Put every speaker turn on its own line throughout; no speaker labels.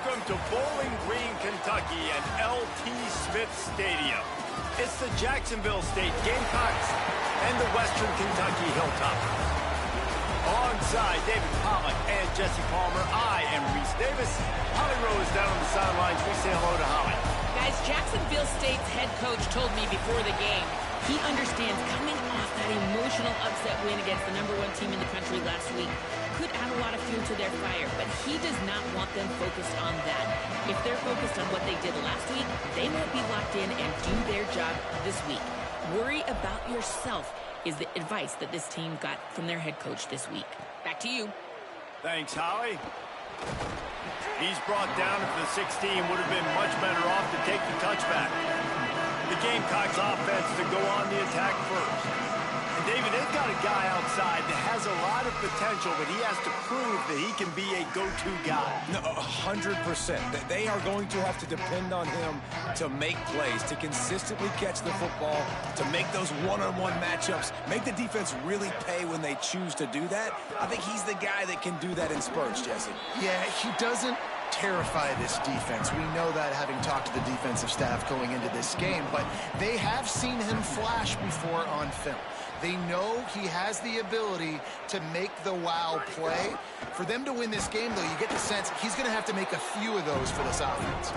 Welcome to Bowling Green, Kentucky and L.T. Smith Stadium. It's the Jacksonville State Gamecocks and the Western Kentucky Hilltoppers. Alongside David Pollock and Jesse Palmer, I am Reese Davis. Holly Rose down on the sidelines. We say hello to Holly.
Guys, Jacksonville State's head coach told me before the game he understands coming off that emotional upset win against the #1 team in the country last week could add a lot of fuel to their fire, but he does not want them focused on that. If they're focused on what they did last week, they won't be locked in and do their job this week. Worry about yourself is the advice that this team got from their head coach this week. Back to you.
Thanks, Holly. He's brought down at the 16. Would have been much better off to take the touchback. The Gamecocks offense to go on the attack first. And David, they've got a guy outside that has a lot of potential, but he has to prove that he can be a go-to guy.
No, 100%. They are going to have to depend on him to make plays, to consistently catch the football, to make those one-on-one matchups, make the defense really pay when they choose to do that. I think he's the guy that can do that in spurts, Jesse.
Yeah, he doesn't terrify this defense. We know that having talked to the defensive staff going into this game, but they have seen him flash before on film. They know he has the ability to make the wow play. For them to win this game, though, you get the sense he's going to have to make a few of those for this offense.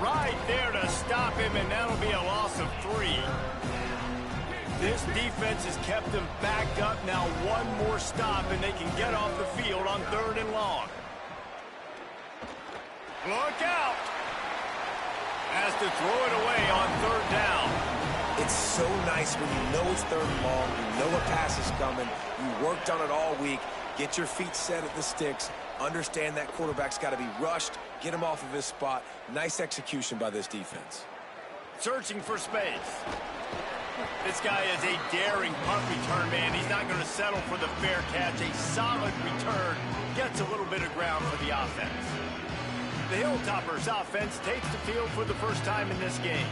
Right there to stop him, and that'll be a loss of 3. This defense has kept them backed up. Now one more stop, and they can get off the field on 3rd and long. Look out! Has to throw it away on 3rd down.
It's so nice when you know it's 3rd and long, you know a pass is coming, you worked on it all week, get your feet set at the sticks, understand that quarterback's got to be rushed, get him off of his spot. Nice execution by this defense.
Searching for space. This guy is a daring punt return man. He's not going to settle for the fair catch. A solid return. Gets a little bit of ground for the offense. The Hilltoppers offense takes the field for the first time in this game.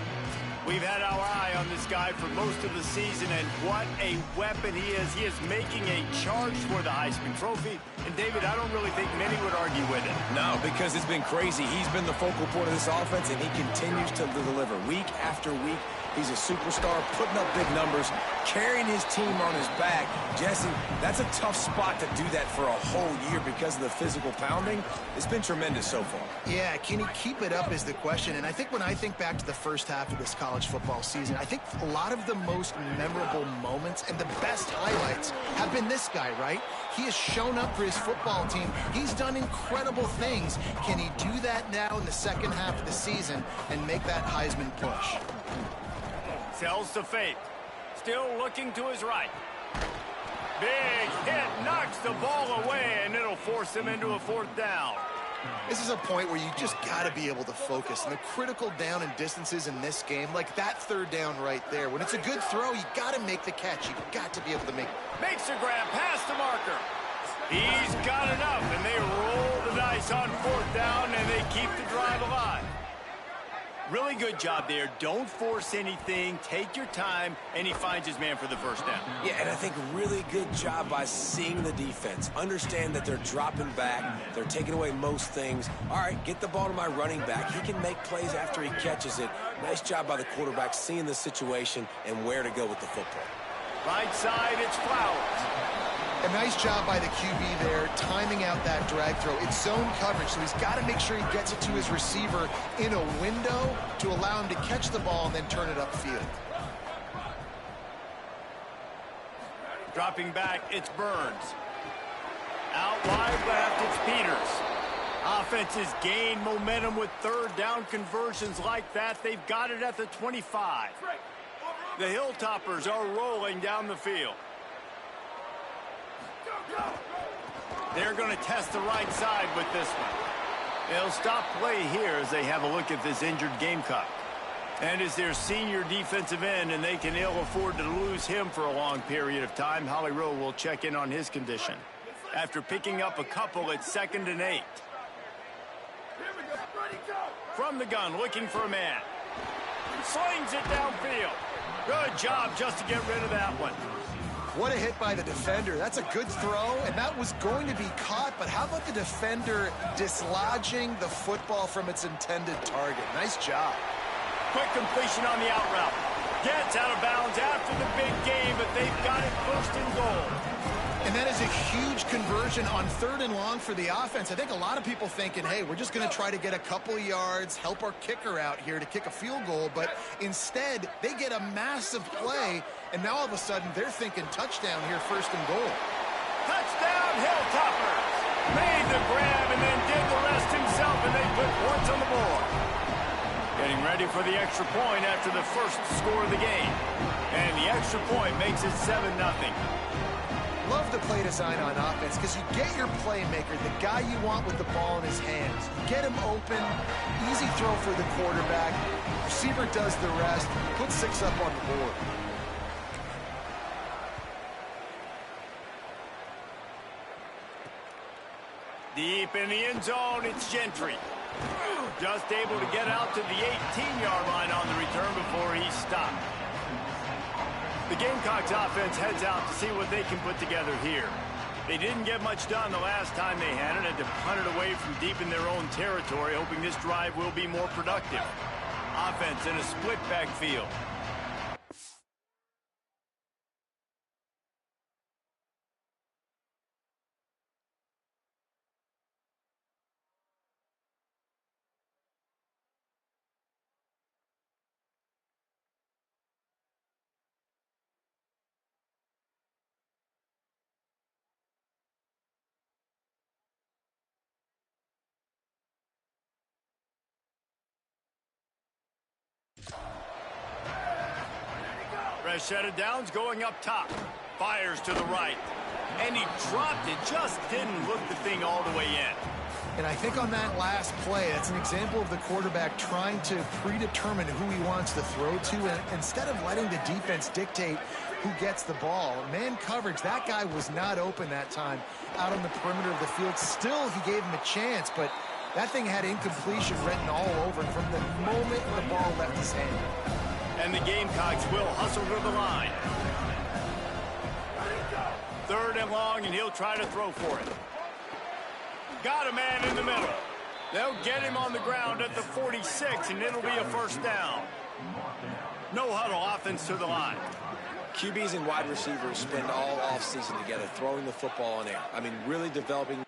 We've had our eye on this guy for most of the season, and what a weapon he is. He is making a charge for the Heisman Trophy. And, David, I don't really think many would argue with it.
No, because it's been crazy. He's been the focal point of this offense, and he continues to deliver week after week. He's a superstar, putting up big numbers, carrying his team on his back. Jesse, that's a tough spot to do that for a whole year because of the physical pounding. It's been tremendous so far.
Yeah, can he keep it up is the question. And I think when I think back to the first half of this college football season, I think a lot of the most memorable moments and the best highlights have been this guy, right? He has shown up for his football team. He's done incredible things. Can he do that now in the second half of the season and make that Heisman push?
Sells to fake. Still looking to his right. Big hit, knocks the ball away, and it'll force him into a 4th down.
This is a point where you just got to be able to focus. And the critical down and distances in this game, like that 3rd down right there, when it's a good throw, you got to make the catch. You got to be able to make it.
Makes a grab past the marker. He's got enough, and they roll the dice on 4th down, and they keep the drive alive. Really good job there. Don't force anything. Take your time, and he finds his man for the 1st down.
Yeah, and I think really good job by seeing the defense. Understand that they're dropping back. They're taking away most things. All right, get the ball to my running back. He can make plays after he catches it. Nice job by the quarterback seeing the situation and where to go with the football.
Right side, it's Flowers.
A nice job by the QB there, timing out that drag throw. It's zone coverage, so he's got to make sure he gets it to his receiver in a window to allow him to catch the ball and then turn it upfield.
Dropping back, it's Burns. Out wide left, it's Peters. Offenses gain momentum with 3rd down conversions like that. They've got it at the 25. The Hilltoppers are rolling down the field. They're going to test the right side with this one. They'll stop play here as they have a look at this injured Gamecock. And as their senior defensive end, and they can ill afford to lose him for a long period of time, Holly Rowe will check in on his condition. After picking up a couple at 2nd and 8. From the gun, looking for a man. Slings it downfield. Good job just to get rid of that one.
What a hit by the defender. That's a good throw, and that was going to be caught, but how about the defender dislodging the football from its intended target? Nice job.
Quick completion on the out route. Gets out of bounds after the big game, but they've got it first and goal.
And that is a huge conversion on 3rd and long for the offense. I think a lot of people thinking, hey, we're just going to try to get a couple of yards, help our kicker out here to kick a field goal. But instead, they get a massive play, and now all of a sudden they're thinking touchdown here, 1st and goal.
Touchdown, Hilltoppers! Made the grab and then did the rest himself, and they put points on the board. Getting ready for the extra point after the first score of the game. And the extra point makes it 7-0.
Love the play design on offense because you get your playmaker, the guy you want with the ball in his hands. You get him open, easy throw for the quarterback. Receiver does the rest, put 6 up on the board.
Deep in the end zone, it's Gentry. Just able to get out to the 18-yard line on the return before he stopped. The Gamecocks offense heads out to see what they can put together here. They didn't get much done the last time they had it, had to punt it away from deep in their own territory, hoping this drive will be more productive. Offense in a split backfield. Fresh set of downs going up top. Fires to the right. And he dropped it. Just didn't look the thing all the way in.
And I think on that last play, it's an example of the quarterback trying to predetermine who he wants to throw to, and instead of letting the defense dictate who gets the ball. Man coverage, that guy was not open that time out on the perimeter of the field. Still, he gave him a chance, but that thing had incompletion written all over it from the moment the ball left his hand.
And the Gamecocks will hustle to the line. 3rd and long, and he'll try to throw for it. Got a man in the middle. They'll get him on the ground at the 46, and it'll be a 1st down. No huddle offense to the line.
QBs and wide receivers spend all offseason together throwing the football in air. I mean, really developing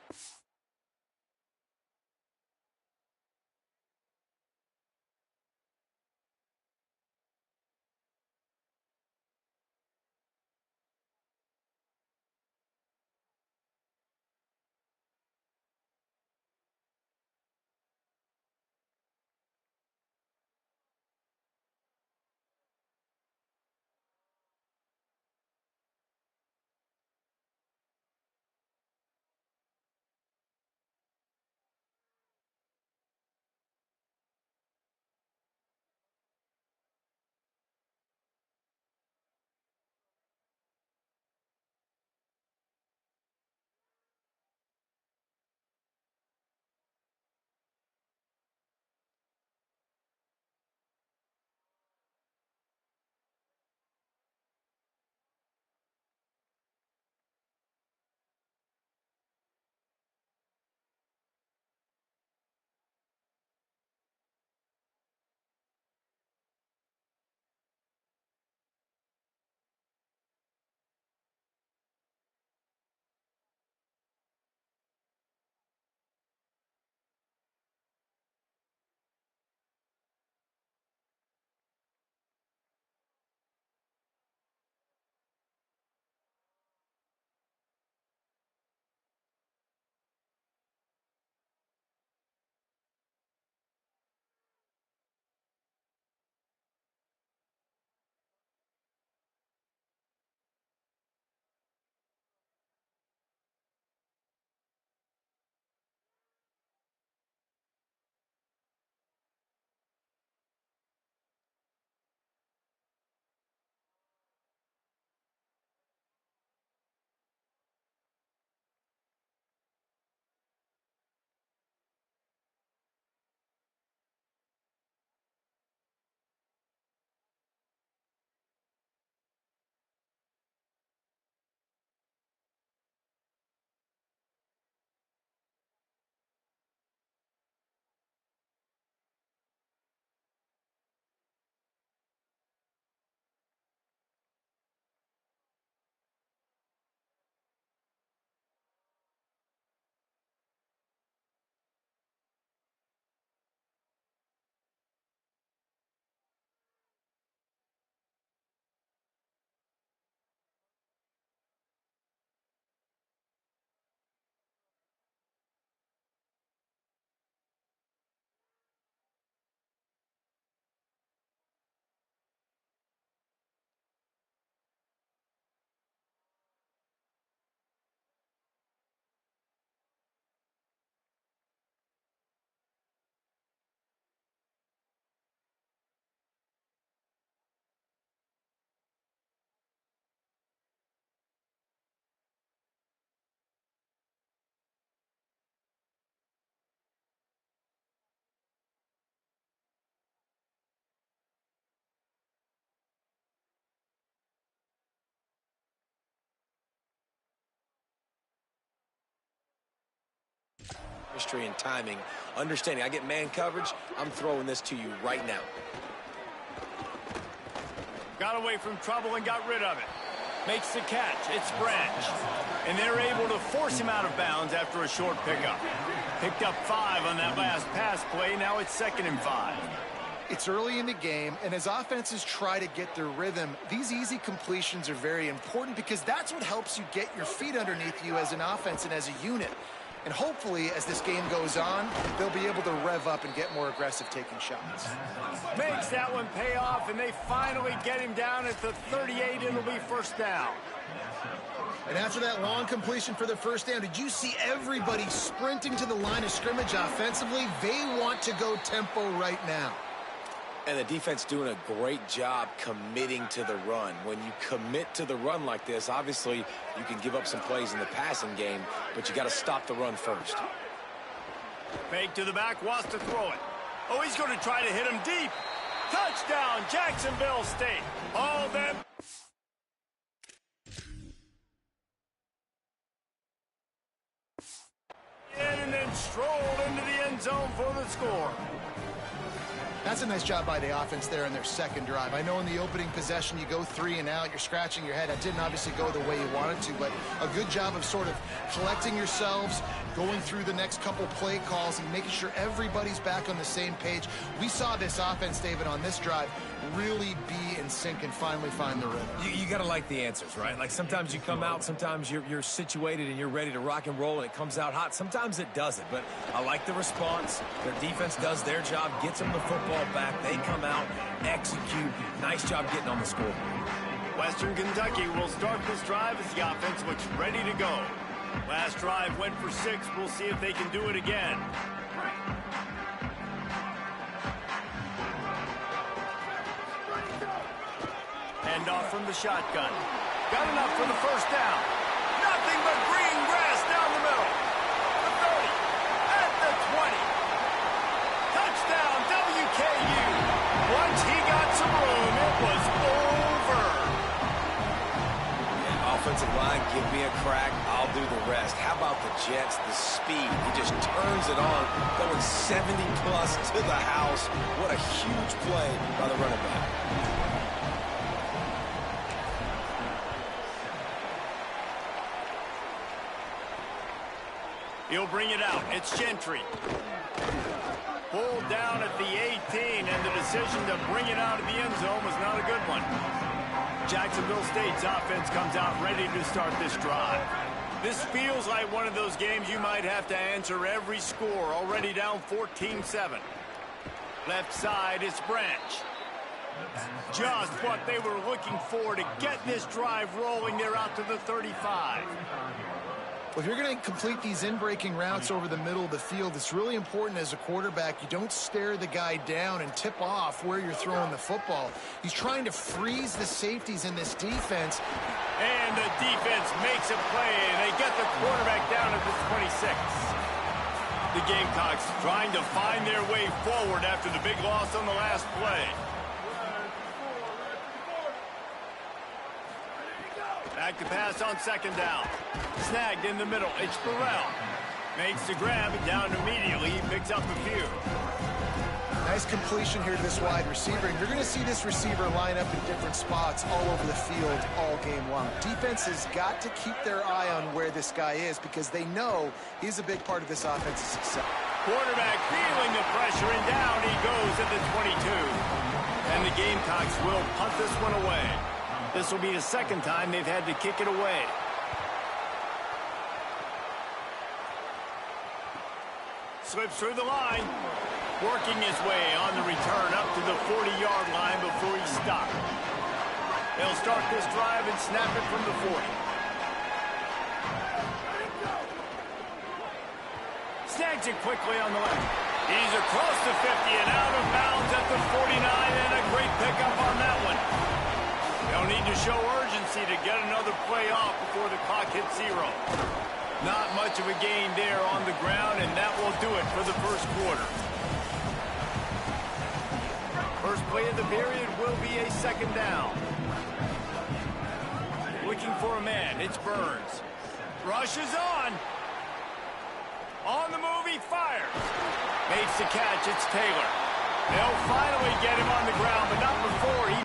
chemistry and timing, understanding I get man coverage, I'm throwing this to you right now.
Got away from trouble and got rid of it. Makes the catch. It's Branch. And they're able to force him out of bounds after a short pickup. Picked up 5 on that last pass play. Now it's 2nd and 5.
It's early in the game, and as offenses try to get their rhythm, these easy completions are very important because that's what helps you get your feet underneath you as an offense and as a unit. And hopefully, as this game goes on, they'll be able to rev up and get more aggressive taking shots.
Makes that one pay off, and they finally get him down at the 38. It'll be 1st down.
And after that long completion for the 1st down, did you see everybody sprinting to the line of scrimmage offensively? They want to go tempo right now.
And the defense doing a great job committing to the run. When you commit to the run like this, obviously you can give up some plays in the passing game, but you got to stop the run first.
Fake to the back, wants to throw it. Oh, he's going to try to hit him deep. Touchdown, Jacksonville State. All them. And then strolled into the end zone for the score.
That's a nice job by the offense there in their 2nd drive. I know in the opening possession you go 3 and out, you're scratching your head. That didn't obviously go the way you wanted to, but a good job of sort of collecting yourselves, going through the next couple play calls and making sure everybody's back on the same page. We saw this offense, David, on this drive really be in sync and finally find the rhythm.
You got to like the answers, right? Like sometimes you come out, sometimes you're situated and you're ready to rock and roll and it comes out hot. Sometimes it doesn't, but I like the response. Their defense does their job, gets them the football back. They come out, execute. Nice job getting on the scoreboard.
Western Kentucky will start this drive as the offense looks ready to go. Last drive went for 6. We'll see if they can do it again. Hand off from the shotgun. Got enough for the 1st down. Nothing but green grass down the middle. The 30. At the 20. Touchdown, WKU. Once he got some room, it was over.
Offensive line, give me a crack, I'll do the rest. How about the Jets, the speed? He just turns it on, going 70-plus to the house. What a huge play by the running back.
He'll bring it out. It's Gentry. Pulled down at the 18, and the decision to bring it out of the end zone was not a good one. Jacksonville State's offense comes out ready to start this drive. This feels like one of those games you might have to answer every score, already down 14-7. Left side, it's Branch. Just what they were looking for to get this drive rolling. They're out to the 35.
Well, if you're going to complete these in-breaking routes over the middle of the field, it's really important as a quarterback you don't stare the guy down and tip off where you're throwing the football. He's trying to freeze the safeties in this defense.
And the defense makes a play. They get the quarterback down at the 26. The Gamecocks trying to find their way forward after the big loss on the last play. Back to pass on 2nd down. Snagged in the middle. It's Burrell. Makes the grab and down immediately. He picks up a few.
Nice completion here to this wide receiver. And you're going to see this receiver line up in different spots all over the field all game long. Defense has got to keep their eye on where this guy is because they know he's a big part of this offense's success.
Quarterback feeling the pressure, and down he goes at the 22. And the Gamecocks will punt this one away. This will be the 2nd time they've had to kick it away. Slips through the line. Working his way on the return up to the 40-yard line before he's stopped. They'll start this drive and snap it from the 40. Snags it quickly on the left. He's across the 50 and out of bounds at the 49, and a great pickup on that one. They'll need to show urgency to get another play off before the clock hits 0. Not much of a gain there on the ground, and that will do it for the 1st quarter. First play of the period will be a 2nd down. Looking for a man. It's Burns. Rush is on. On the move, he fires. Makes the catch, it's Taylor. They'll finally get him on the ground, but not before he...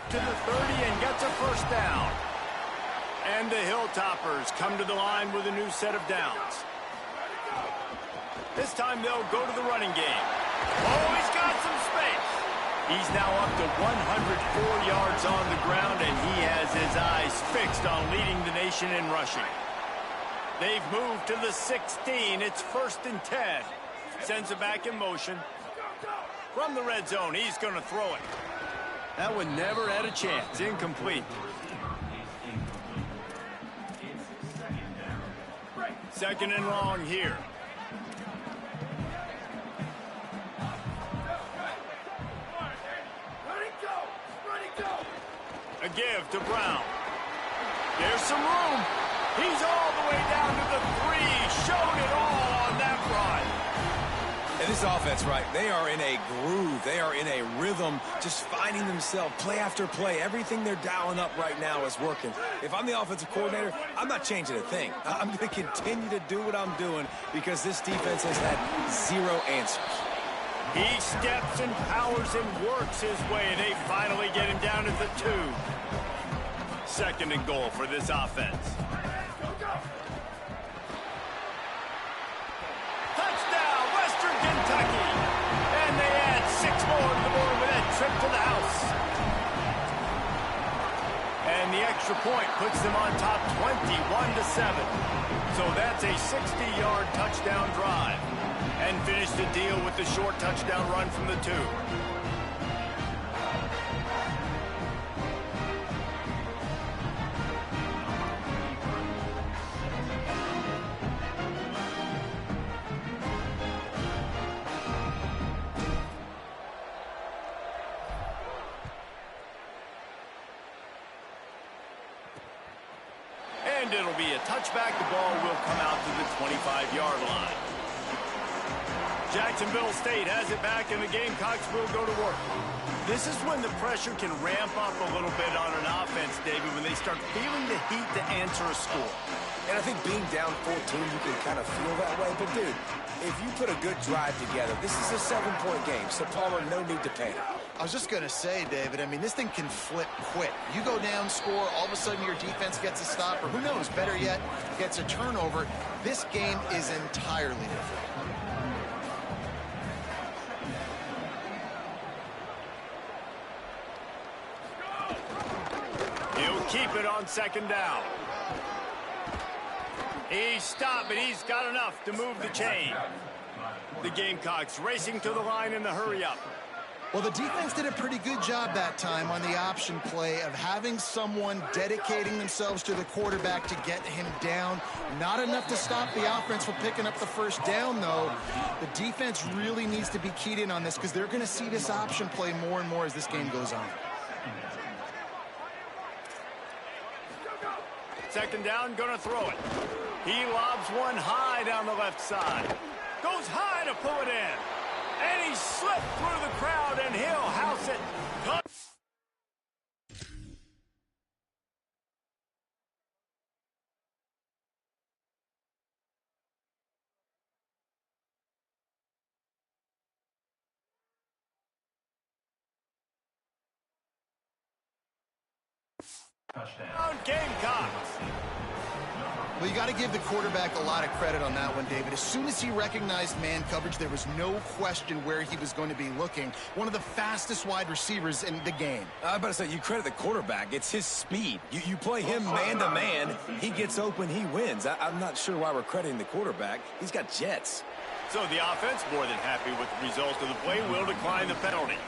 to the 30 and gets a first down. And the Hilltoppers come to the line with a new set of downs. This time they'll go to the running game. Oh, he's got some space. He's now up to 104 yards on the ground, and he has his eyes fixed on leading the nation in rushing. They've moved to the 16. It's 1st and 10. Sends it back in motion. From the red zone, he's going to throw it. That one never had a chance. Incomplete. Second and long here. A give to Brown. There's some room. He's all the way down to the 3. Showed it all on that run.
And this offense, right, they are in a groove. They are in a rhythm, just finding themselves play after play. Everything they're dialing up right now is working. If I'm the offensive coordinator, I'm not changing a thing. I'm going to continue to do what I'm doing because this defense has had zero answers.
He steps and powers and works his way, and they finally get him down at the 2. Second and goal for this offense. Touchdown, Western Kentucky. And they add 6 more to the board with that trip to the house. And the extra point puts them on top 21-7. So that's a 60-yard touchdown drive. And finish the deal with the short touchdown run from the 2. and it'll be a touchback. The ball will come out to the 25-yard line. Jacksonville State has it back, and the Gamecocks will go to work. This is when the pressure can ramp up a little bit on an offense, David, when they start feeling the heat to answer a score.
And I think being down 14, you can kind of feel that way. But, dude, if you put a good drive together, this is a 7-point game. So, Palmer, no need to panic.
I was just going to say, David, I mean, this thing can flip quick. You go down, score, all of a sudden your defense gets a stop, or who knows, better yet, gets a turnover. This game is entirely different.
He'll keep it on second down. He's stopped, but he's got enough to move the chain. The Gamecocks racing to the line in the hurry-up.
Well, the defense did a pretty good job that time on the option play of having someone dedicating themselves to the quarterback to get him down. Not enough to stop the offense from picking up the first down, though. The defense really needs to be keyed in on this because they're going to see this option play more and more as this game goes on.
Second down, gonna throw it. He lobs one high down the left side. Goes high to pull it in. And he slipped through the crowd, and he'll house it. Touchdown, Gamecocks.
Well, you got to give the quarterback a lot of credit on that one, David. As soon as he recognized man coverage, there was no question where he was going to be looking. One of the fastest wide receivers in the game.
I was about to say, you credit the quarterback. It's his speed. You play him man-to-man, he gets open, he wins. I'm not sure why we're crediting the quarterback. He's got jets.
So the offense, more than happy with the result of the play, will decline the penalty.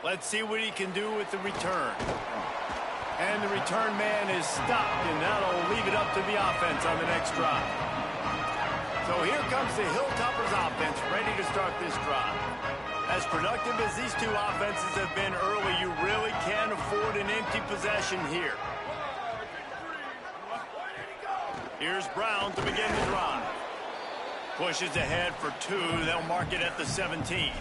Let's see what he can do with the return. And the return man is stopped, and that'll leave it up to the offense on the next drive. So here comes the Hilltoppers offense, ready to start this drive. As productive as these two offenses have been early, you really can't afford an empty possession here. Here's Brown to begin the drive. Pushes ahead for 2. They'll mark it at the 17.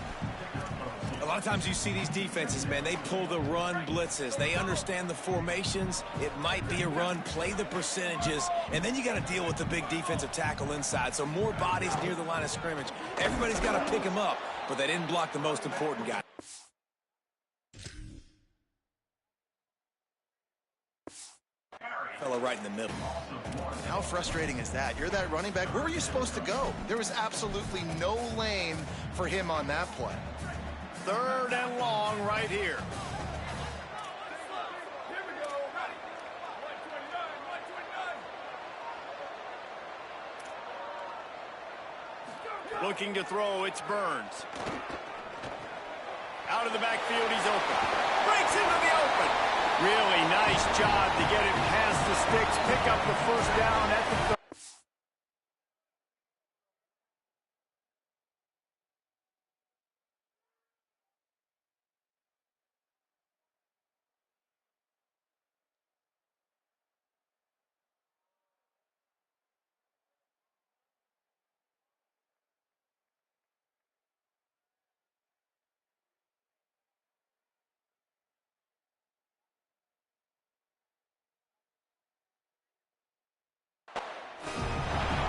A lot of times you see these defenses, man, they pull the run blitzes. They understand the formations. It might be a run, play the percentages, and then you got to deal with the big defensive tackle inside. So more bodies near the line of scrimmage. Everybody's got to pick him up, but they didn't block the most important guy. Fellow right in the middle.
How frustrating is that? You're that running back. Where were you supposed to go? There was absolutely no lane for him on that play.
Third and long right here. Looking to throw, it's Burns. Out of the backfield, he's open. Breaks into the open. Really nice job to get it past the sticks, pick up the first down at the 30.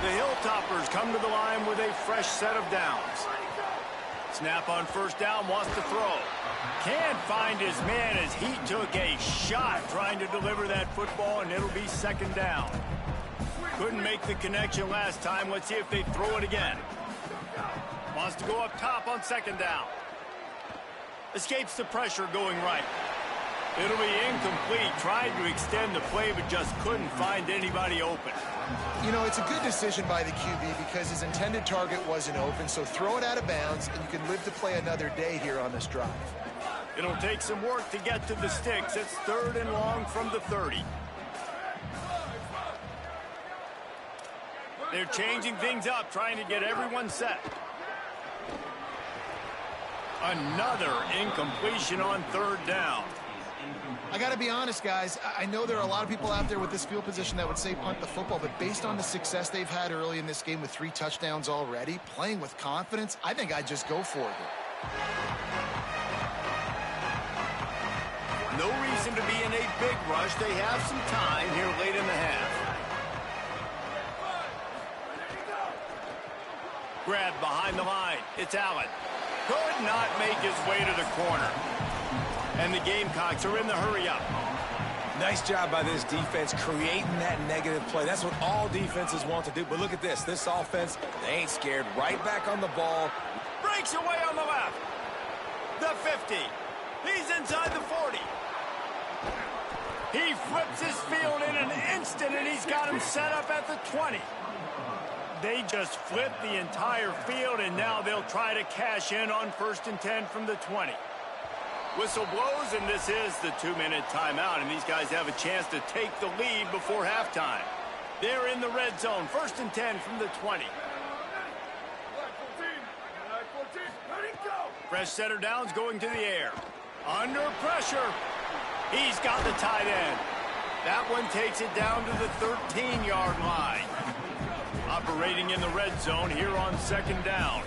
The Hilltoppers come to the line with a fresh set of downs. Snap on first down, wants to throw. Can't find his man as he took a shot trying to deliver that football, and it'll be second down. Couldn't make the connection last time. Let's see if they throw it again. Wants to go up top on second down. Escapes the pressure going right. It'll be incomplete. Tried to extend the play, but just couldn't find anybody open.
You know, it's a good decision by the QB because his intended target wasn't open, so throw it out of bounds, and you can live to play another day here on this drive.
It'll take some work to get to the sticks. It's third and long from the 30. They're changing things up, trying to get everyone set. Another incompletion on third down.
I got to be honest, guys. I know there are a lot of people out there with this field position that would say punt the football, but based on the success they've had early in this game with 3 touchdowns already, playing with confidence, I think I'd just go for it.
No reason to be in a big rush. They have some time here late in the half. Grab behind the line. It's Allen. Could not make his way to the corner. And the Gamecocks are in the hurry-up.
Nice job by this defense creating that negative play. That's what all defenses want to do. But look at this. This offense, they ain't scared. Right back on the ball.
Breaks away on the left. The 50. He's inside the 40. He flips his field in an instant, and he's got him set up at the 20. They just flipped the entire field, and now they'll try to cash in on 1st and 10 from the 20. Whistle blows, and this is the 2-minute timeout, and these guys have a chance to take the lead before halftime. They're in the red zone, 1st and 10 from the 20. Fresh setter downs going to the air. Under pressure. He's got the tight end. That one takes it down to the 13-yard line. Operating in the red zone here on 2nd down.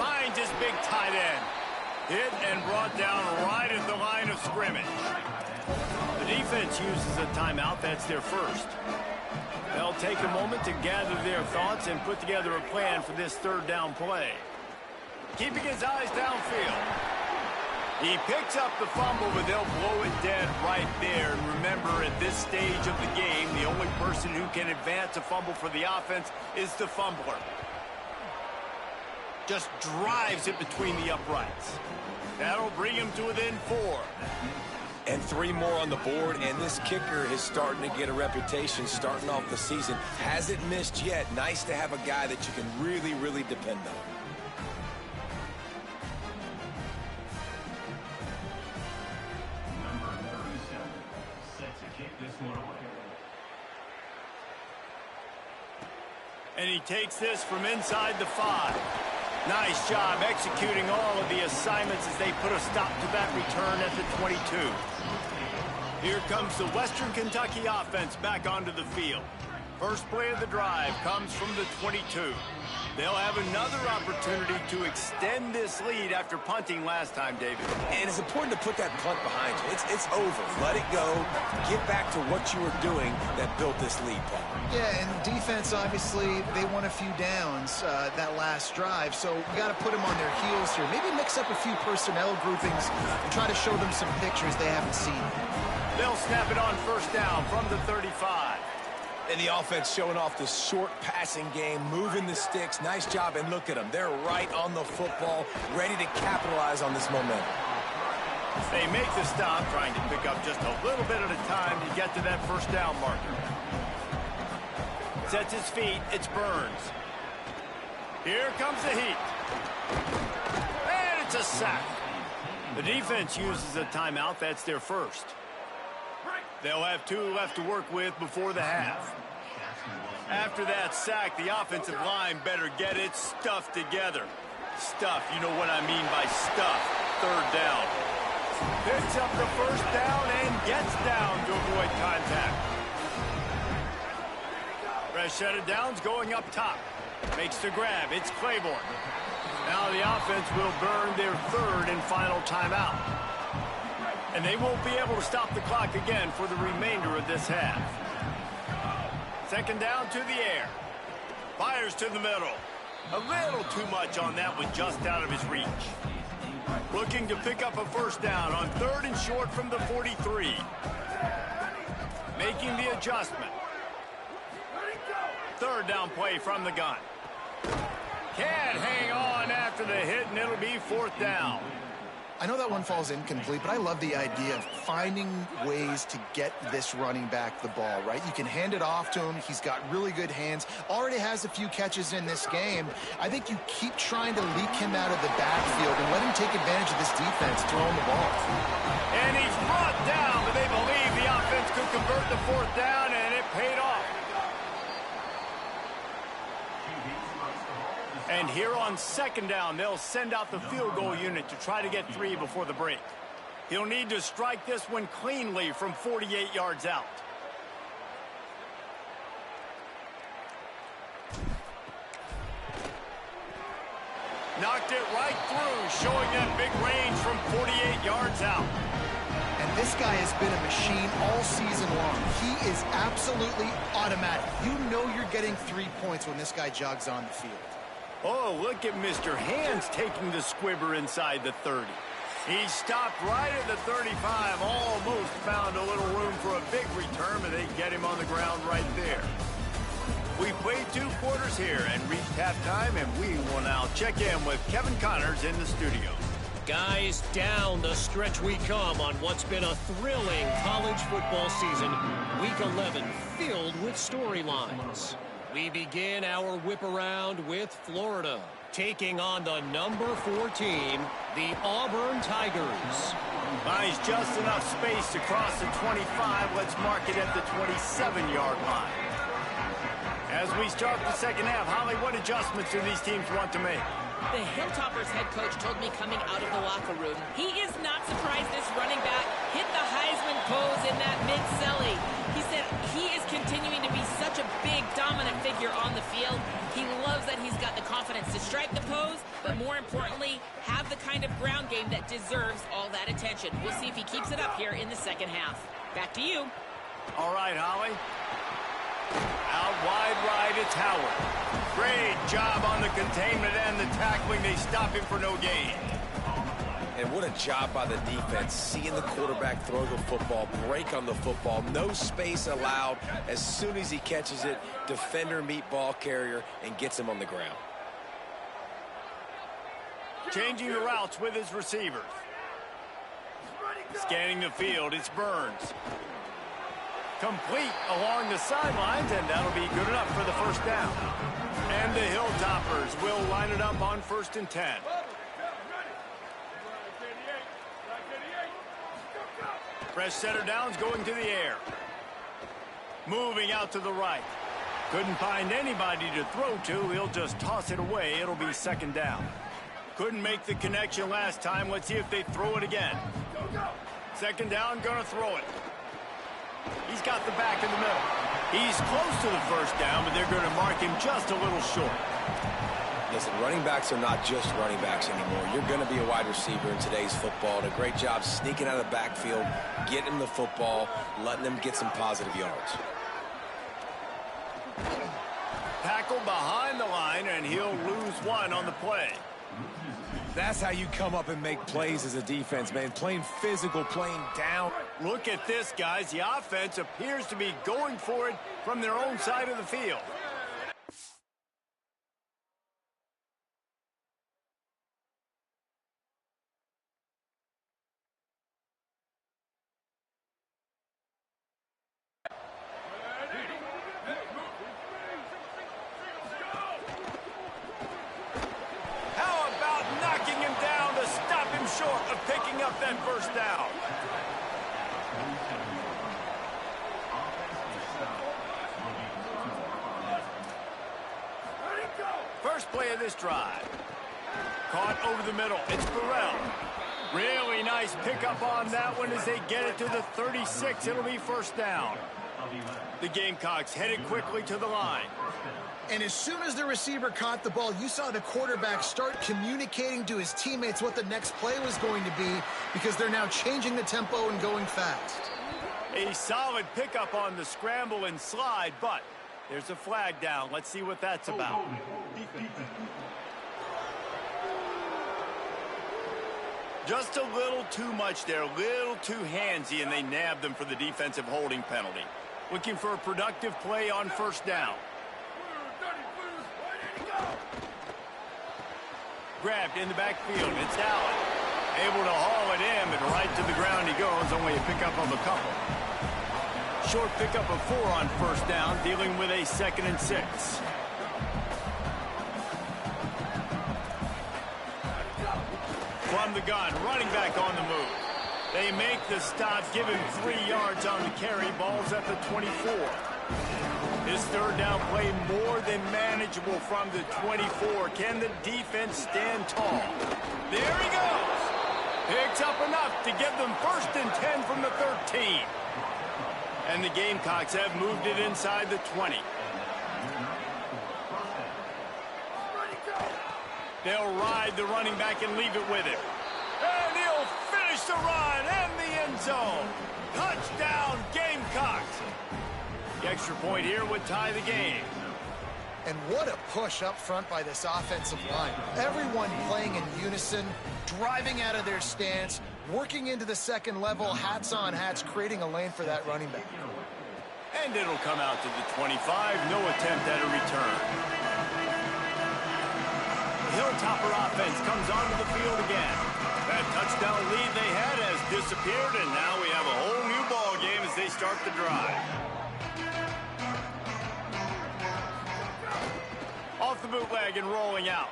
Finds his big tight end. Hit and brought down right at the line of scrimmage. The defense uses a timeout. That's their first. They'll take a moment to gather their thoughts and put together a plan for this 3rd down play. Keeping his eyes downfield. He picks up the fumble, but they'll blow it dead right there. And remember, at this stage of the game, the only person who can advance a fumble for the offense is the fumbler. Just drives it between the uprights. That'll bring him to within 4.
And 3 more on the board, and this kicker is starting to get a reputation starting off the season. Hasn't missed yet. Nice to have a guy that you can really, really depend on.
And he takes this from inside the 5. Nice job executing all of the assignments as they put a stop to that return at the 22. Here comes the Western Kentucky offense back onto the field. First play of the drive comes from the 22. They'll have another opportunity to extend this lead after punting last time, David.
And it's important to put that punt behind you. It's over. Let it go. Get back to what you were doing that built this lead, Paul.
Yeah, and defense, obviously, they won a few downs that last drive, so you got to put them on their heels here. Maybe mix up a few personnel groupings and try to show them some pictures they haven't seen.
They'll snap it on 1st down from the 35.
And the offense showing off the short passing game, moving the sticks. Nice job, and look at them. They're right on the football, ready to capitalize on this momentum.
They make the stop, trying to pick up just a little bit at a time to get to that 1st down marker. Sets his feet. It's Burns. Here comes the heat. And it's a sack. The defense uses a timeout. That's their first. They'll have 2 left to work with before the half. After that sack, the offensive line better get it stuffed together. Stuff, you know what I mean by stuff. 3rd down. Picks up the 1st down and gets down to avoid contact. Fresh set of downs going up top. Makes the grab. It's Claiborne. Now the offense will burn their 3rd and final timeout. And they won't be able to stop the clock again for the remainder of this half. 2nd down to the air. Fires to the middle. A little too much on that one, just out of his reach. Looking to pick up a 1st down on 3rd and short from the 43. Making the adjustment. 3rd down play from the gun. Can't hang on after the hit, and it'll be 4th down.
I know that one falls incomplete, but I love the idea of finding ways to get this running back the ball, right? You can hand it off to him. He's got really good hands. Already has a few catches in this game. I think you keep trying to leak him out of the backfield and let him take advantage of this defense throwing the ball.
And he's brought down, but they believe the offense could convert the 4th down, and it paid off. And here on second down, they'll send out the field goal unit to try to get 3 before the break. He'll need to strike this one cleanly from 48 yards out. Knocked it right through, showing that big range from 48 yards out.
And this guy has been a machine all season long. He is absolutely automatic. You know you're getting 3 points when this guy jogs on the field.
Oh, look at Mr. Hands taking the squibber inside the 30. He stopped right at the 35, almost found a little room for a big return, but they get him on the ground right there. We played 2 quarters here and reached halftime, and we will now check in with Kevin Connors in the studio.
Guys, down the stretch we come on what's been a thrilling college football season. Week 11 filled with storylines. We begin our whip around with Florida, taking on the number 4 team, the Auburn Tigers.
Finds just enough space to cross the 25. Let's mark it at the 27-yard line. As we start the second half, Holly, what adjustments do these teams want to make?
The Hilltoppers head coach told me coming out of the locker room, he is not surprised this running back hit the Heisman pose in that mid-celly. He said he is continuing to be such a big, dominant figure on the field. He loves that he's got the confidence to strike the pose, but more importantly, have the kind of ground game that deserves all that attention. We'll see if he keeps it up here in the second half. Back to you.
All right, Holly. Out wide right, it's Howard. Great job on the containment and the tackling. They stop him for no gain.
And what a job by the defense, seeing the quarterback throw the football, break on the football, no space allowed. As soon as he catches it, defender meet ball carrier and gets him on the ground.
Changing the routes with his receivers. Scanning the field, it's Burns. Complete along the sidelines, and that'll be good enough for the first down. And the Hilltoppers will line it up on 1st and 10. Fresh setter downs going to the air. Moving out to the right. Couldn't find anybody to throw to. He'll just toss it away. It'll be second down. Couldn't make the connection last time. Let's see if they throw it again. Second down, gonna throw it. He's got the back in the middle. He's close to the first down, but they're going to mark him just a little short.
Listen, running backs are not just running backs anymore. You're going to be a wide receiver in today's football. And a great job sneaking out of the backfield, getting him the football, letting them get some positive yards.
Tackle behind the line, and he'll lose 1 on the play.
That's how you come up and make plays as a defense, man. Playing physical, playing down.
Look at this, guys. The offense appears to be going for it from their own side of the field. Short of picking up that first down. First play of this drive. Caught over the middle. It's Burrell. Really nice pickup on that one as they get it to the 36. It'll be first down. The Gamecocks headed quickly to the line.
And as soon as the receiver caught the ball, you saw the quarterback start communicating to his teammates what the next play was going to be, because they're now changing the tempo and going fast.
A solid pickup on the scramble and slide, but there's a flag down. Let's see what that's about. Just a little too much there, a little too handsy, and they nabbed them for the defensive holding penalty. Looking for a productive play on first down. Grabbed in the backfield. It's Allen. Able to haul it in, but right to the ground he goes. Only a pickup of a couple. Short pickup of 4 on first down, dealing with a 2nd and 6. From the gun, running back on the move. They make the stop, give him 3 yards on the carry. Ball's at the 24. His third down play more than manageable from the 24. Can the defense stand tall? There he goes. Picks up enough to give them 1st and 10 from the 13. And the Gamecocks have moved it inside the 20. They'll ride the running back and leave it with him. And he'll finish the run and the end zone. Touchdown, Gamecocks. The extra point here would tie the game.
And what a push up front by this offensive line. Everyone playing in unison, driving out of their stance, working into the second level, hats on hats, creating a lane for that running back.
And it'll come out to the 25. No attempt at a return. The Hilltopper offense comes onto the field again. That touchdown lead they had has disappeared, and now we have a whole new ball game as they start the drive. Off the bootleg and rolling out.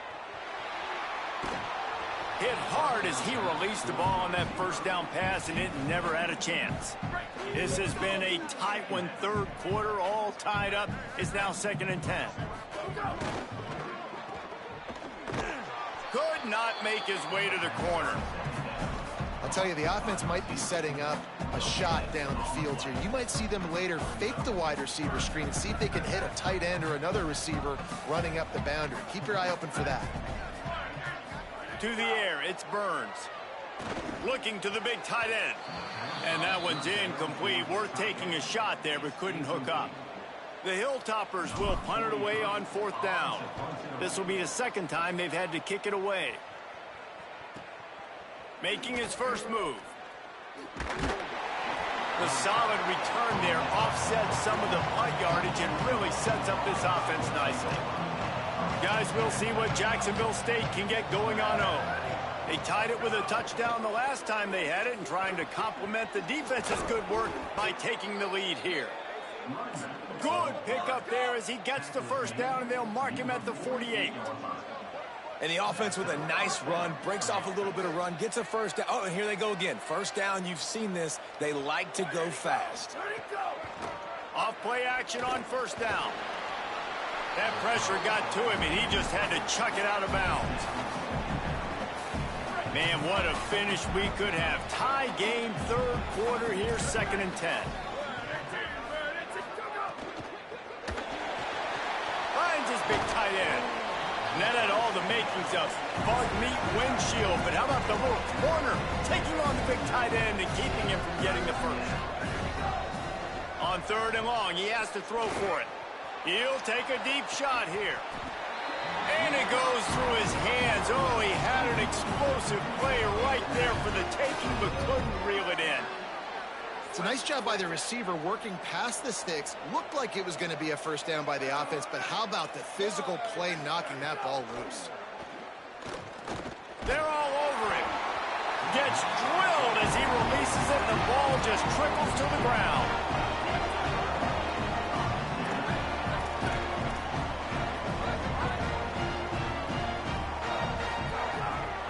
Hit hard as he released the ball on that first down pass, and it never had a chance. This has been a tight one, third quarter, all tied up. It's now 2nd and 10. Could not make his way to the corner.
I'll tell you, the offense might be setting up a shot down the field here. You might see them later fake the wide receiver screen and see if they can hit a tight end or another receiver running up the boundary. Keep your eye open for that.
To the air, it's Burns. Looking to the big tight end. And that one's incomplete. Worth taking a shot there, but couldn't hook up. The Hilltoppers will punt it away on 4th down. This will be the 2nd time they've had to kick it away. Making his first move. The solid return there offsets some of the punt yardage and really sets up this offense nicely. Guys, we'll see what Jacksonville State can get going on home. They tied it with a touchdown the last time they had it and trying to complement the defense's good work by taking the lead here. Good pickup there as he gets the 1st down, and they'll mark him at the 48.
And the offense with a nice run, breaks off a little bit of run, gets a 1st down. Oh, and here they go again. 1st down, you've seen this. They like to go fast.
Off play action on 1st down. That pressure got to him, and he just had to chuck it out of bounds. Man, what a finish we could have. Tie game, 3rd quarter here, 2nd and 10. Finds his big tight end. And that had all the makings of bug meat windshield, but how about the little corner taking on the big tight end and keeping him from getting the 1st? On 3rd and long, he has to throw for it. He'll take a deep shot here. And it goes through his hands. Oh, he had an explosive play right there for the taking, but couldn't reel it in.
It's a nice job by the receiver working past the sticks. Looked like it was going to be a 1st down by the offense, but how about the physical play knocking that ball loose?
They're all over him. Gets drilled as he releases it, and the ball just trickles to the ground.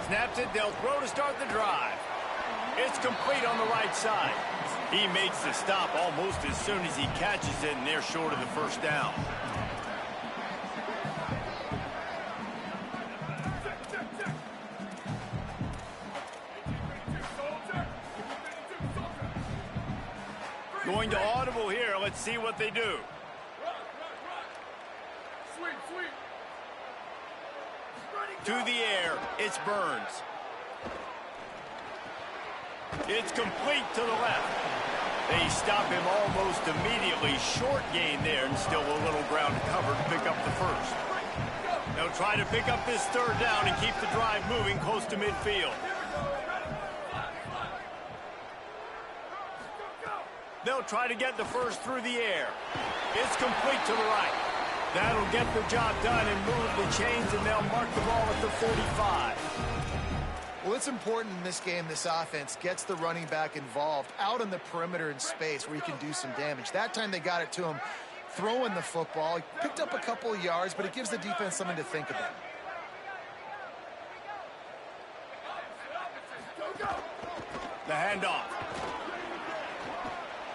Snaps it, they'll throw to start the drive. It's complete on the right side. He makes the stop almost as soon as he catches it, and they're short of the 1st down. Going to audible here. Let's see what they do. To the air, it's Burns. It's complete to the left. They stop him almost immediately. Short gain there, and still a little ground to cover to pick up the 1st. They'll try to pick up this 3rd down and keep the drive moving close to midfield. They'll try to get the 1st through the air. It's complete to the right. That'll get the job done and move the chains, and they'll mark the ball at the 45.
Well, it's important in this game, this offense gets the running back involved out on the perimeter in space where he can do some damage. That time they got it to him throwing the football. He picked up a couple of yards, but it gives the defense something to think about.
The handoff.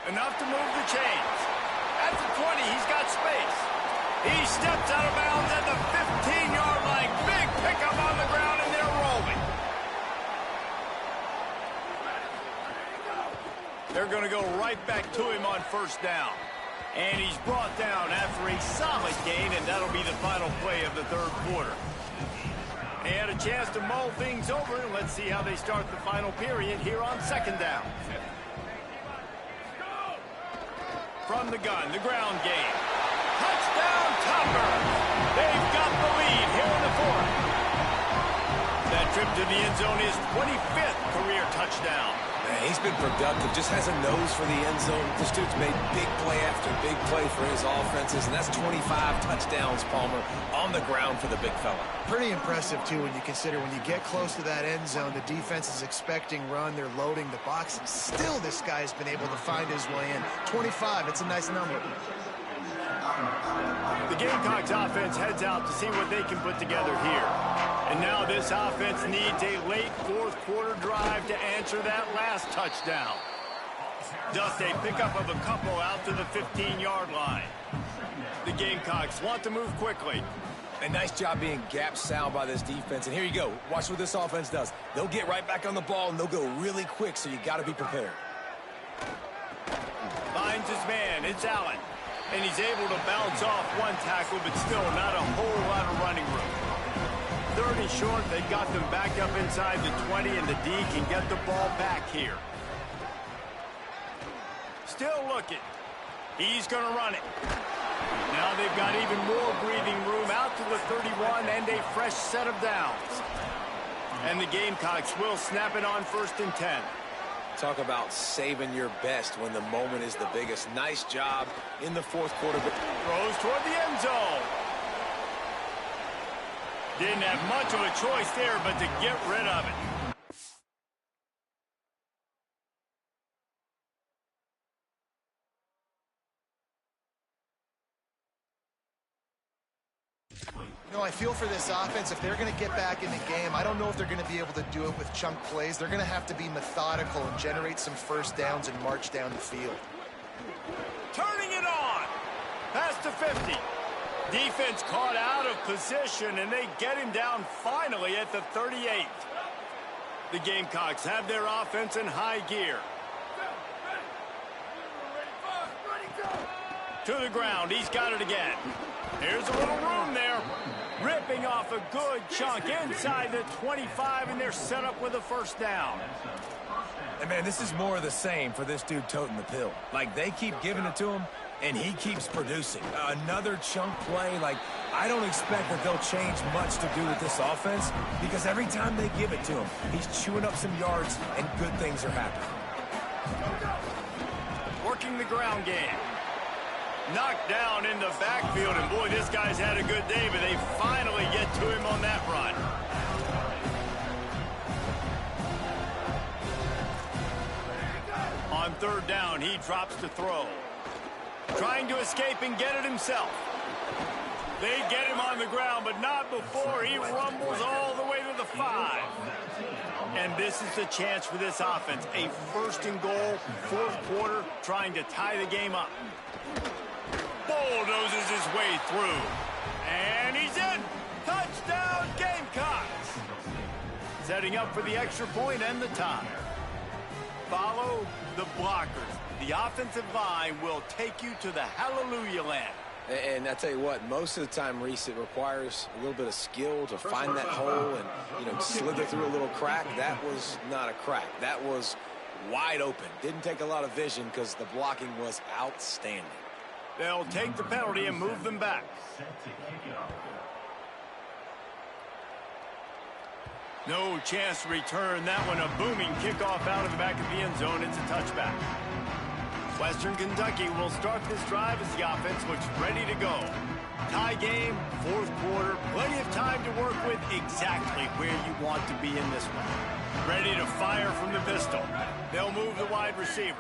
Enough to move the chains. At the 20, he's got space. He steps out of bounds at the 15-yard line. Big pickup on the ground, and they're rolling. They're going to go right back to him on first down. And he's brought down after a solid gain, and that'll be the final play of the third quarter. They had a chance to mull things over, and let's see how they start the final period here on second down. From the gun, the ground game. Touchdown, Tucker! They've got the lead here in the fourth. That trip to the end zone is 25th career touchdown.
Man, he's been productive, just has a nose for the end zone. This dude's made big play after big play for his offenses, and that's 25 touchdowns, Palmer, on the ground for the big fella.
Pretty impressive, too, when you consider when you get close to that end zone, the defense is expecting run, they're loading the box, and still this guy's been able to find his way in. 25, it's a nice number.
The Gamecocks offense heads out to see what they can put together here. And now this offense needs a late fourth quarter drive to answer that last touchdown. Just a pickup of a couple out to the 15-yard line. The Gamecocks want to move quickly.
A nice job being gap sound by this defense. And here you go. Watch what this offense does. They'll get right back on the ball, and they'll go really quick, so you got to be prepared.
Finds his man. It's Allen. And he's able to bounce off one tackle, but still not a whole lot of running room. 30 short, they got them back up inside the 20, and the D can get the ball back here. Still looking. He's going to run it. Now they've got even more breathing room out to the 31 and a fresh set of downs. And the Gamecocks will snap it on 1st and 10.
Talk about saving your best when the moment is the biggest. Nice job in the fourth quarter.
Throws toward the end zone. Didn't have much of a choice there, but to get rid of it.
You know, I feel for this offense, if they're going to get back in the game, I don't know if they're going to be able to do it with chunk plays. They're going to have to be methodical and generate some first downs and march down the field.
Turning it on. Past the 50. Defense caught out of position, and they get him down finally at the 38. The Gamecocks have their offense in high gear. To the ground. He's got it again. Here's a little room there. Ripping off a good chunk inside the 25, and they're set up with a first down.
And, man, this is more of the same for this dude toting the pill. Like, they keep giving it to him, and he keeps producing. Another chunk play. Like, I don't expect that they'll change much to do with this offense because every time they give it to him, he's chewing up some yards, and good things are happening.
Working the ground game. Knocked down in the backfield, and boy, this guy's had a good day, but they finally get to him on that run. On third down, he drops to throw. Trying to escape and get it himself. They get him on the ground, but not before he rumbles all the way to the 5. And this is the chance for this offense. A first and goal, fourth quarter, trying to tie the game up. Bulldozes his way through. And he's in. Touchdown, Gamecocks. Setting up for the extra point and the tie. Follow the blockers. The offensive line will take you to the hallelujah land.
And I tell you what, most of the time, Reese, it requires a little bit of skill to find that hole and, slither through a little crack. That was not a crack. That was wide open. Didn't take a lot of vision because the blocking was outstanding.
They'll take the penalty and move them back. No chance to return that one. A booming kickoff out of the back of the end zone. It's a touchback. Western Kentucky will start this drive as the offense looks ready to go. Tie game, fourth quarter, plenty of time to work with, exactly where you want to be in this one. Ready to fire from the pistol. They'll move the wide receiver.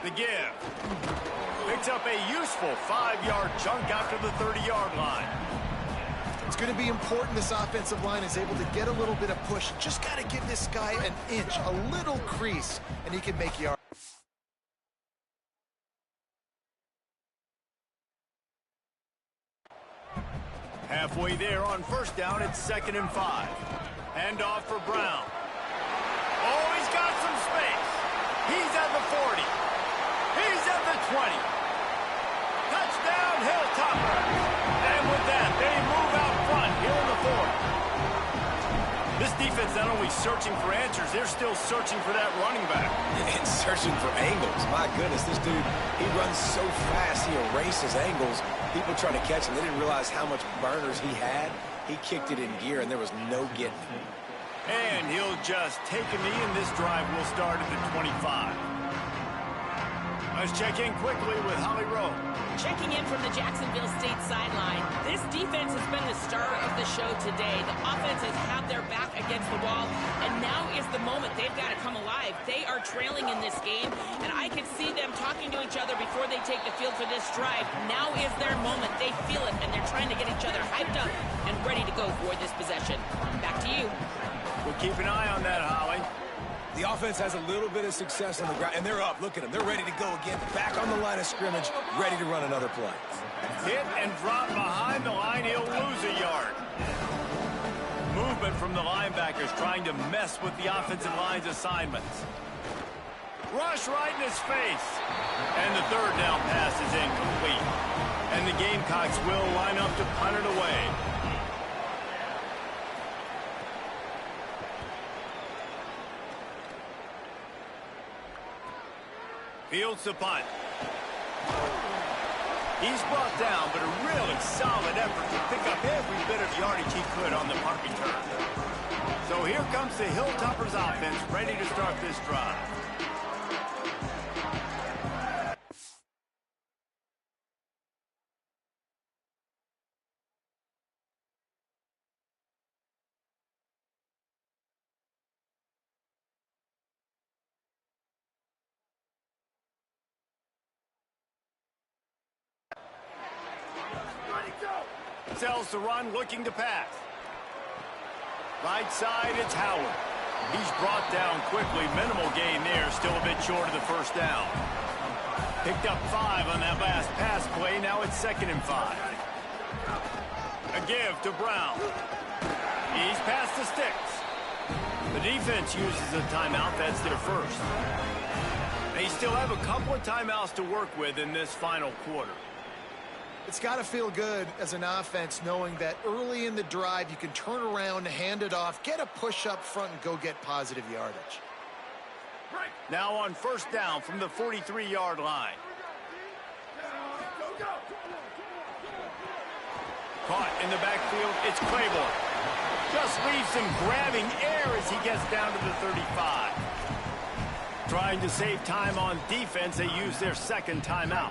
The give. Picks up a useful 5-yard chunk after the 30-yard line.
It's going to be important this offensive line is able to get a little bit of push. Just got to give this guy an inch, a little crease, and he can make yards.
halfway there on first down. It's 2nd and 5. Hand off for Brown. Oh, he's got some space. He's at the 40. He's at the 20. Touchdown, Hilltopper. And with that, they move out front here in the 4th. This defense not only searching for answers, they're still searching for that running back.
And searching for angles. My goodness, this dude, he runs so fast, he erases angles. People try to catch him. They didn't realize how much burners he had. He kicked it in gear, and there was no getting it.
And he'll just take a knee, and this drive will start at the 25. Let's check in quickly with Holly Rowe.
Checking in from the Jacksonville State sideline. This defense has been the star of the show today. The offense has had their back against the wall, and now is the moment they've got to come alive. They are trailing in this game, and I can see them talking to each other before they take the field for this drive. Now is their moment. They feel it, and they're trying to get each other hyped up and ready to go for this possession. Back to you.
We'll keep an eye on that, Holly.
The offense has a little bit of success on the ground, and they're up. Look at them. They're ready to go again. Back on the line of scrimmage, ready to run another play.
Hit and drop behind the line. He'll lose a yard. Movement from the linebackers trying to mess with the offensive line's assignments. Rush right in his face. And the 3rd down pass is incomplete. And the Gamecocks will line up to punt it away. Fields the punt. He's brought down, but a really solid effort to pick up every bit of yardage he could on the punt return. So here comes the Hilltoppers offense, ready to start this drive. Sells the run, looking to pass. Right side, it's Howard. He's brought down quickly. Minimal gain there, still a bit short of the first down. Picked up 5 on that last pass play. Now it's 2nd and 5. A give to Brown. He's past the sticks. The defense uses a timeout. That's their first. They still have a couple of timeouts to work with in this final quarter.
It's got to feel good as an offense knowing that early in the drive you can turn around, hand it off, get a push up front, and go get positive yardage.
Now on first down from the 43-yard line. Caught in the backfield, it's Claiborne. Just leaves him grabbing air as he gets down to the 35. Trying to save time on defense, they use their 2nd timeout.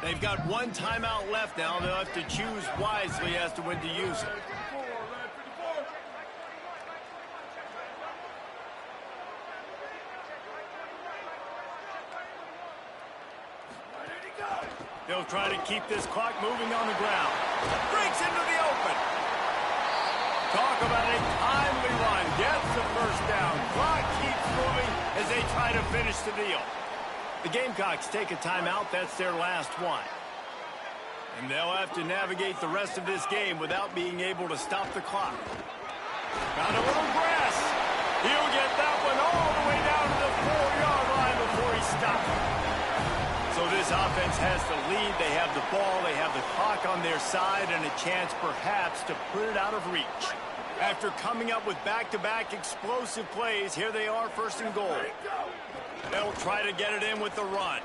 They've got 1 timeout left now. They'll have to choose wisely as to when to use it. They'll try to keep this clock moving on the ground. Breaks into the open. Talk about a timely run. Gets the first down. Clock keeps moving as they try to finish the deal. The Gamecocks take a timeout. That's their last one. And they'll have to navigate the rest of this game without being able to stop the clock. Got a little grass. He'll get that one all the way down to the 4-yard line before he stops. So this offense has the lead. They have the ball. They have the clock on their side and a chance perhaps to put it out of reach. After coming up with back-to-back explosive plays, here they are, 1st and goal. They'll try to get it in with the run.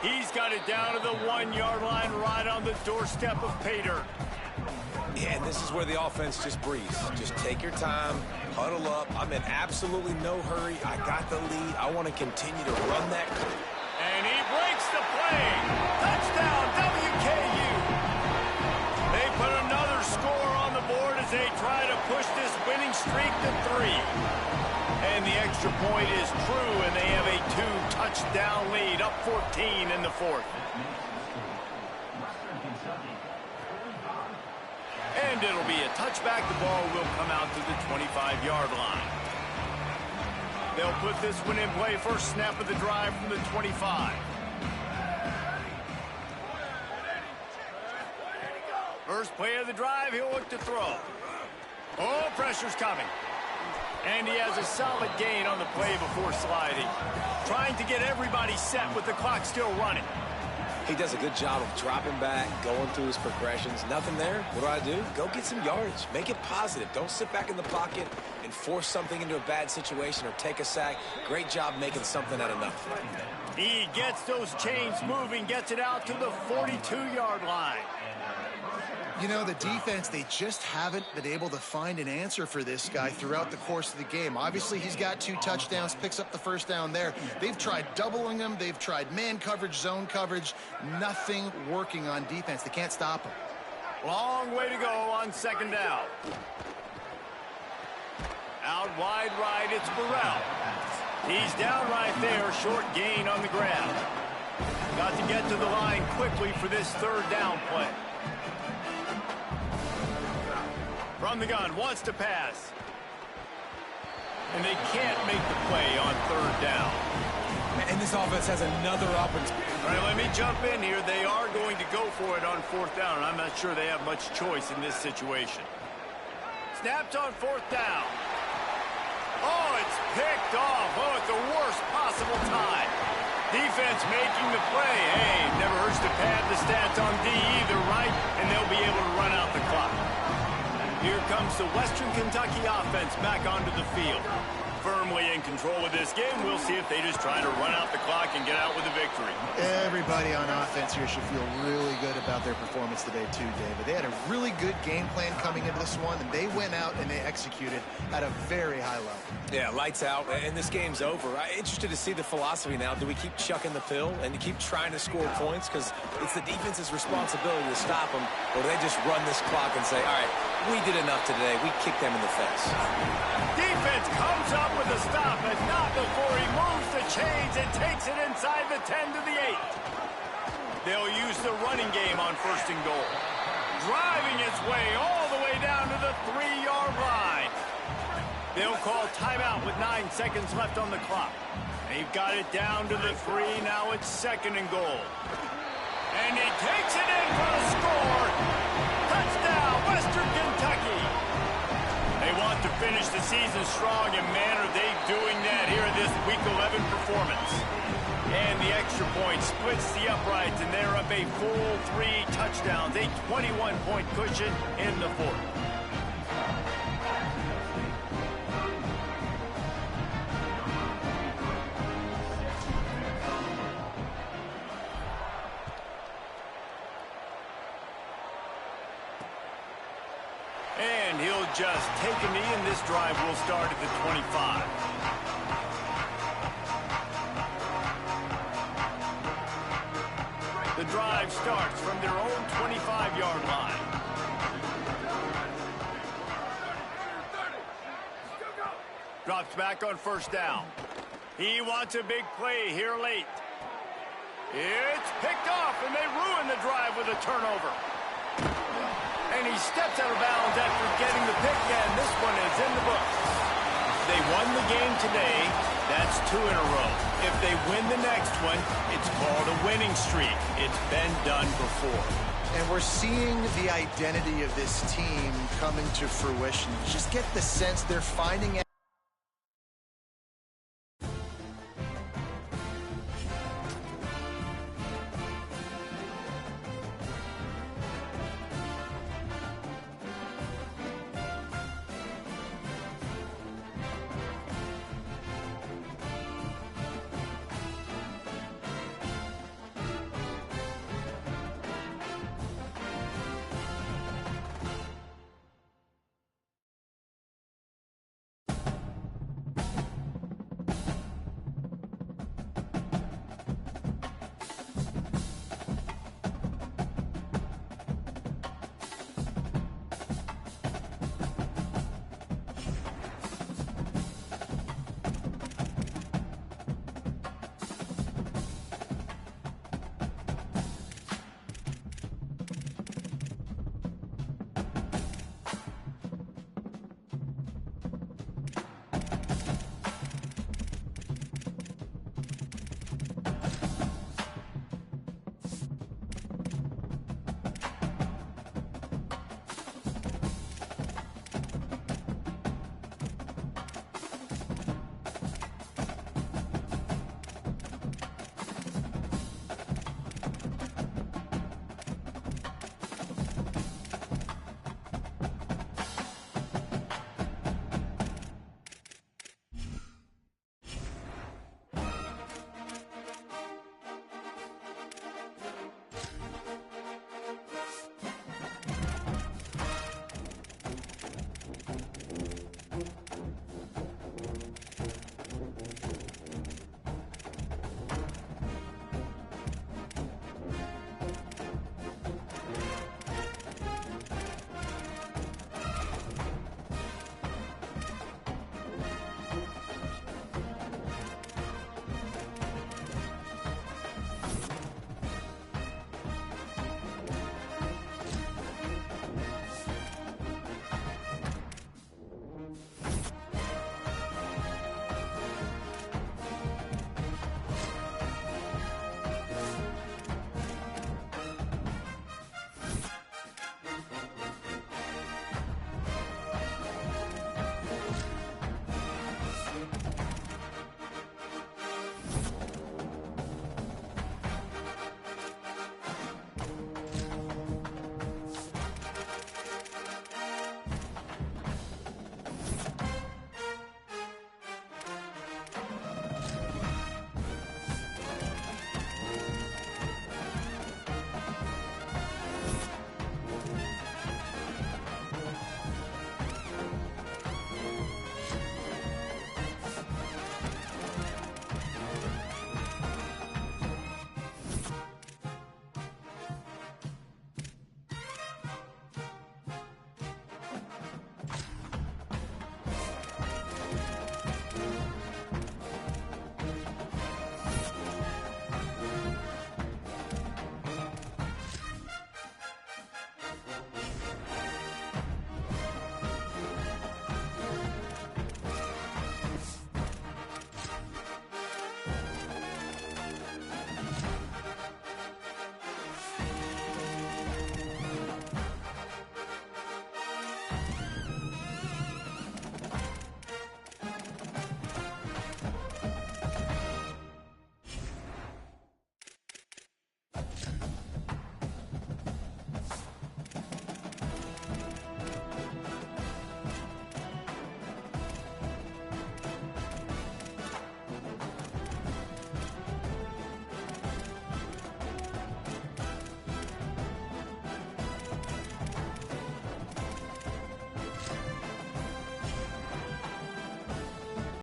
He's got it down to the 1-yard line right on the doorstep of Pater.
Yeah, and this is where the offense just breathes. Just take your time, huddle up. I'm in absolutely no hurry. I got the lead. I want to continue to run that.
And he breaks the play. Touchdown, WKU. They put another score on the board as they try to push this winning streak to 3. And the extra point is true, and they have a 2-touchdown lead, up 14 in the 4th. And it'll be a touchback. The ball will come out to the 25-yard line. They'll put this one in play. First snap of the drive from the 25. First play of the drive, he'll look to throw. Oh, pressure's coming. And he has a solid gain on the play before sliding. Trying to get everybody set with the clock still running.
He does a good job of dropping back, going through his progressions. Nothing there. What do? Go get some yardage. Make it positive. Don't sit back in the pocket and force something into a bad situation or take a sack. Great job making something out of nothing.
He gets those chains moving, gets it out to the 42-yard line.
You know, the defense, they just haven't been able to find an answer for this guy throughout the course of the game. Obviously, he's got 2 touchdowns, picks up the first down there. They've tried doubling him. They've tried man coverage, zone coverage. Nothing working on defense. They can't stop him.
Long way to go on second down. Out wide right, it's Burrell. He's down right there, short gain on the grab. Got to get to the line quickly for this third down play. From the gun, wants to pass. And they can't make the play on third down.
And this offense has another opportunity.
All right, let me jump in here. They are going to go for it on fourth down, and I'm not sure they have much choice in this situation. Snapped on fourth down. Oh, it's picked off. Oh, at the worst possible time. Defense making the play. Hey, never hurts to pad the stats on D either, right? And they'll be able to run out the clock. Here comes the Western Kentucky offense back onto the field. Firmly in control of this game. We'll see if they just try to run out the clock and get out with a victory.
Everybody on offense here should feel really good about their performance today too, David. They had a really good game plan coming into this one, and they went out and they executed at a very high level.
Yeah, lights out, and this game's over. I'm interested to see the philosophy now. Do we keep chucking the pill and keep trying to score points? Because it's the defense's responsibility to stop them, or do they just run this clock and say, all right, we did enough today. We kicked them in the face.
Defense comes up with a stop, but not before he moves the chains and takes it inside the 10 to the 8. They'll use the running game on first and goal. Driving its way all the way down to the 3-yard line. They'll call timeout with 9 seconds left on the clock. They've got it down to the 3. Now it's second and goal. And he takes it in for the score. Touchdown, Western Kentucky. They want to finish the season strong, and man, are they doing that here in this Week 11 performance. And the extra point splits the uprights, and they're up a full 3 touchdowns, a 21-point cushion in the fourth. And he'll just take a knee, and this drive will start at the 25. The drive starts from their own 25-yard line. Drops back on first down. He wants a big play here late. It's picked off, and they ruin the drive with a turnover. And he steps out of bounds after getting the pick, and this one is in the books. They won the game today. That's 2 in a row. If they win the next one, it's called a winning streak. It's been done before.
And we're seeing the identity of this team coming to fruition. Just get the sense they're finding